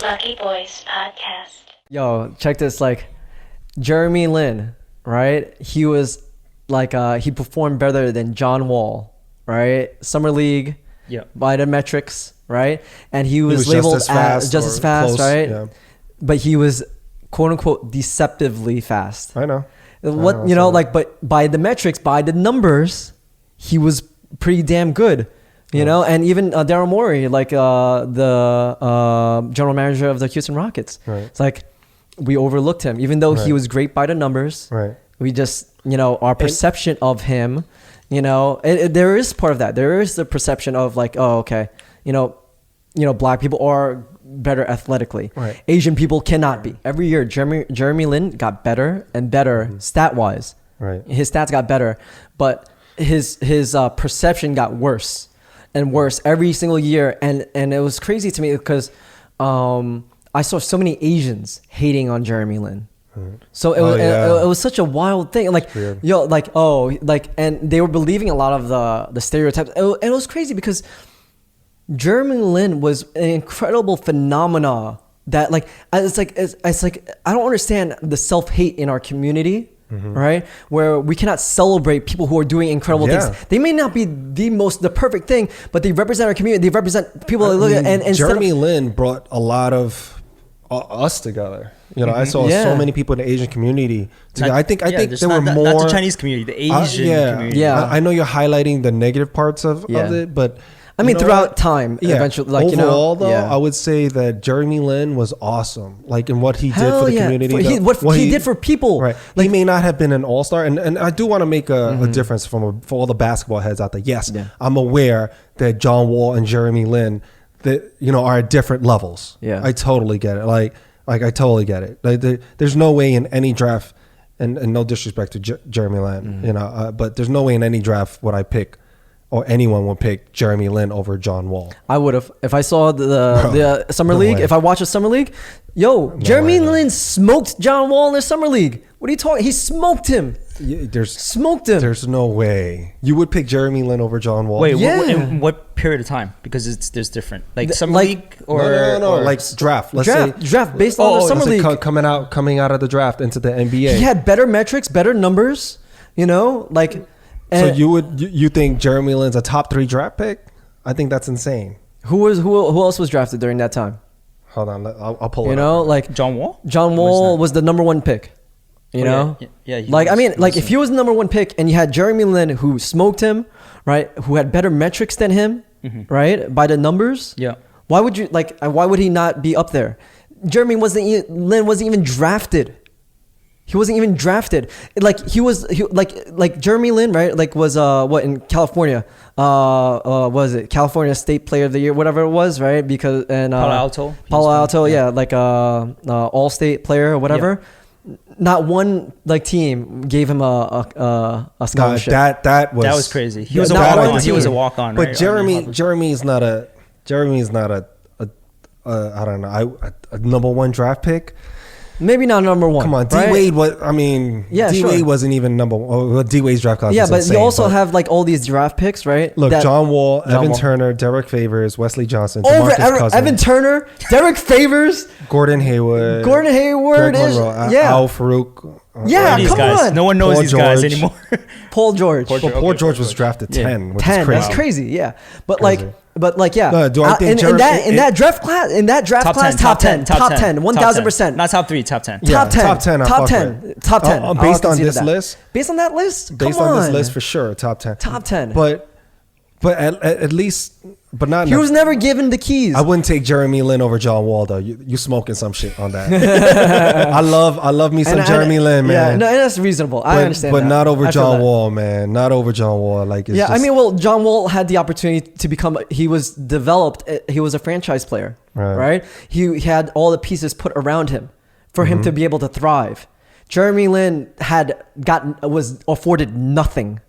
Lucky Boys Podcast. Yo, check this. Like, Jeremy Lin, right? He was like, he performed better than John Wall, right? Summer League, by the metrics, right? And he was labeled just as fast, right? Yeah. But he was quote unquote deceptively fast. I know. But by the metrics, by the numbers, he was pretty damn good. You know, and even Daryl Morey, like the general manager of the Houston Rockets, it's like we overlooked him, even though he was great by the numbers. Right. We just, our perception of him, there is part of that. There is the perception of like, oh, okay, black people are better athletically. Right. Asian people cannot be. Every year, Jeremy Lin got better and better stat wise. Right. His stats got better, but his perception got worse and worse every single year, and it was crazy to me because I saw so many Asians hating on Jeremy Lin. So it was such a wild thing. Like, and they were believing a lot of the stereotypes. And it was crazy because Jeremy Lin was an incredible phenomena that it's like I don't understand the self-hate in our community. Right, where we cannot celebrate people who are doing incredible things. They may not be the perfect thing, but they represent our community. They represent people that look at and Jeremy Lin brought a lot of us together. I saw so many people in the Asian community together. I think there were more. Not the Chinese community, the Asian community. Yeah, I know you're highlighting the negative parts of it, but. I mean, throughout time, eventually, overall, though, I would say that Jeremy Lin was awesome. Like in what he did for the community, what he did for people. Right, he may not have been an all-star, and I do want to make a difference for all the basketball heads out there. Yes, I'm aware that John Wall and Jeremy Lin, are at different levels. Yeah, I totally get it. Like I totally get it. Like, there's no way in any draft, and no disrespect to Jeremy Lin, but there's no way in any draft would I pick. Or anyone would pick Jeremy Lin over John Wall. I would have. If I saw the Summer League, if I watched a Summer League, Jeremy Lin smoked John Wall in the Summer League. What are you talking? He smoked him. Smoked him. There's no way. You would pick Jeremy Lin over John Wall? Wait, in what period of time? Because there's different. Like Summer League or... No. Like draft. Let's say... Draft based on the Summer League. Coming out of the draft into the NBA. He had better metrics, better numbers, So you think Jeremy Lin's a top 3 draft pick? I think that's insane. Who else was drafted during that time? Hold on, I'll pull it up. Like John Wall. John Wall was the number 1 pick. Yeah. If he was the number 1 pick and you had Jeremy Lin who smoked him, right? Who had better metrics than him, right? By the numbers. Yeah. Why would you why would he not be up there? Lin wasn't even drafted. He wasn't even drafted. Like Jeremy Lin, right? Like was in California? Was it California State Player of the Year, whatever it was, right? Because Palo Alto, like All State Player or whatever. Yeah. Not one team gave him a scholarship. That was crazy. He was a walk on. But right? Jeremy's not a I don't know, a number 1 draft pick. Maybe not number 1. Come on, D-Wade was. I mean, D-Wade wasn't even number 1. D-Wade's draft class. Yeah, but insane, you also have all these draft picks, right? Look, John Wall, Evan Turner, Derek Favors, Wesley Johnson, DeMarcus Cousins, Evan Turner, Derek Favors, Gordon Hayward, Greg Monroe, Al Farouk. Come on. No one knows these guys anymore. Paul George. Paul George was drafted 10. Which is crazy. That's crazy. Yeah, but do I think in that draft class, top 10, 1000%. Not top 3, top 10. Top 10. Based on this list. Based on that list, based on this list for sure, top 10. Top 10. But at least. But not. He was never given the keys. I wouldn't take Jeremy Lin over John Wall though. You smoking some shit on that. I love me some Jeremy Lin, man. Yeah, no, that's reasonable. I understand, but not over John Wall, man. Not over John Wall. John Wall had the opportunity to become. He was developed. He was a franchise player, right? He had all the pieces put around him for him to be able to thrive. Jeremy Lin was afforded nothing.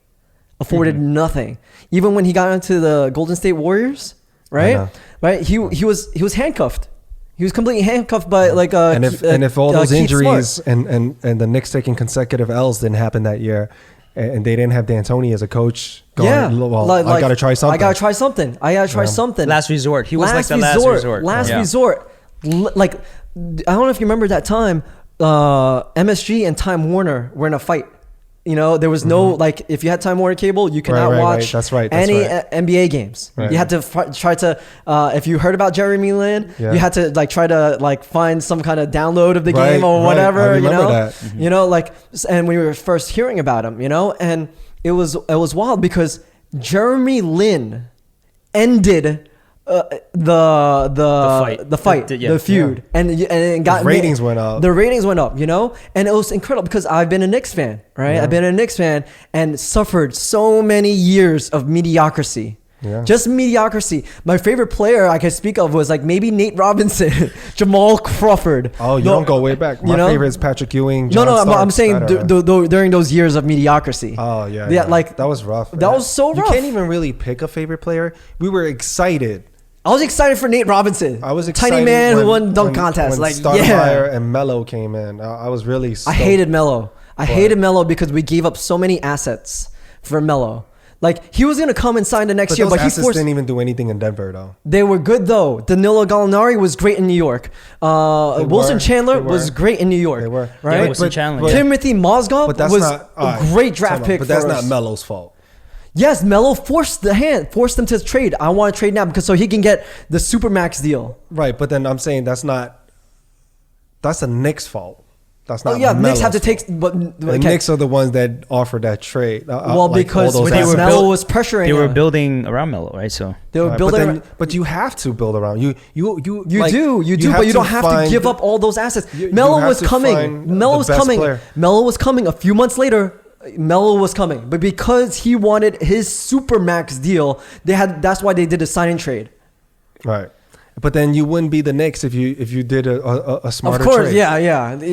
Nothing. Even when he got into the Golden State Warriors, right? He was handcuffed. He was completely handcuffed by and if all those injuries and the Knicks taking consecutive L's didn't happen that year, and they didn't have D'Antoni as a coach. I gotta try something. I gotta try something. Last resort. He was like the last resort. Last resort. Like, I don't know if you remember that time, MSG and Time Warner were in a fight. You know, there was no, like, if you had Time Warner cable, you could not watch any NBA games. Right. You had to try to, if you heard about Jeremy Lin, you had to, like, try to, like, find some kind of download of the game or whatever, you know? That. Mm-hmm. You know, like, and we were first hearing about him, you know? And it was wild because Jeremy Lin ended the fight, the feud, and it got the ratings went up. The ratings went up, you know, and it was incredible because I've been a Knicks fan, right? I've been a Knicks fan and suffered so many years of mediocrity. Yeah. Just mediocrity. My favorite player I could speak of was like maybe Nate Robinson, Jamal Crawford. Oh, you don't go way back. My favorite is Patrick Ewing. John Starks, I'm saying during those years of mediocrity. Oh yeah. Like that was rough. That was so rough. You can't even really pick a favorite player. We were excited. I was excited for Nate Robinson. I was excited. Tiny man who won dunk contest. Like, Stoudemire and Melo came in. I was really stoked. I hated Melo. I hated Melo because we gave up so many assets for Melo. Like, he was going to come and sign the next year, but he didn't even do anything in Denver, though. They were good, though. Danilo Gallinari was great in New York. Wilson Chandler was great in New York. They were. Right? Yeah, Wilson Chandler. Timothy Mozgov was a great draft pick. But that's not Melo's fault. Yes, Melo forced them to trade. I want to trade now because so he can get the Supermax deal. Right, but then I'm saying that's a Knicks fault. That's not. Melo's Knicks have to take. But the Knicks are the ones that offered that trade. Well, because Melo was pressuring. They were building around Melo, right? So they were building. But you have to build around you. You do, but you don't have to give up all those assets. Melo was coming. Melo was coming a few months later. Melo was coming, but because he wanted his Supermax deal, that's why they did a signing trade. Right, but then you wouldn't be the Knicks if you did a smarter trade. Of course, yeah. They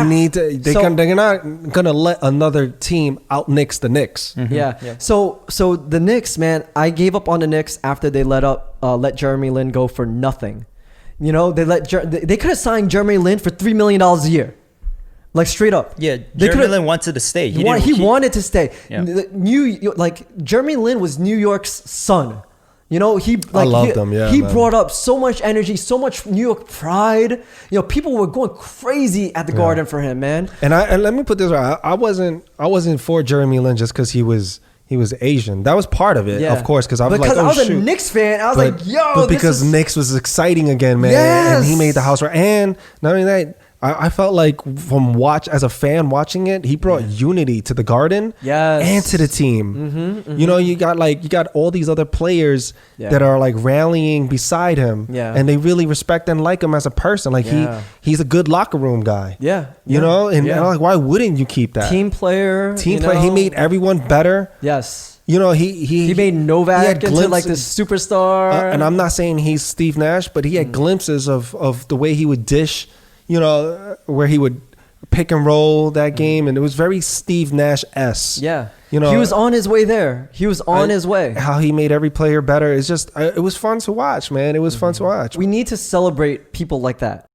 need to. They're not gonna let another team out Knicks the Knicks. Mm-hmm. Yeah. So the Knicks, man, I gave up on the Knicks after they let Jeremy Lin go for nothing. You know, they could have signed Jeremy Lin for $3 million a year. Like straight up. Yeah, Jeremy Lin wanted to stay. He wanted to stay. Yeah. Jeremy Lin was New York's son. You know, I loved him. Yeah, he brought up so much energy, so much New York pride. You know, people were going crazy at the Garden for him, man. And let me put this right. I wasn't for Jeremy Lin just because he was Asian. That was part of it, of course, because I was a Knicks fan. I was like, yo, but because Knicks was exciting again, man. Yes. And he made the house right. And not only that, I felt like as a fan watching it, he brought unity to the Garden and to the team. Mm-hmm. You know, you got all these other players that are like rallying beside him, and they really respect and like him as a person. Like he's a good locker room guy. You know, and I'm like, why wouldn't you keep that team player? He made everyone better. Yes. You know, he made Novak into like this superstar. And I'm not saying he's Steve Nash, but he had glimpses of the way he would dish. You know, where he would pick and roll that game, and it was very Steve Nash-esque. Yeah. You know, he was on his way there. He was on his way. How he made every player better. It's just, it was fun to watch, man. It was fun to watch. We need to celebrate people like that.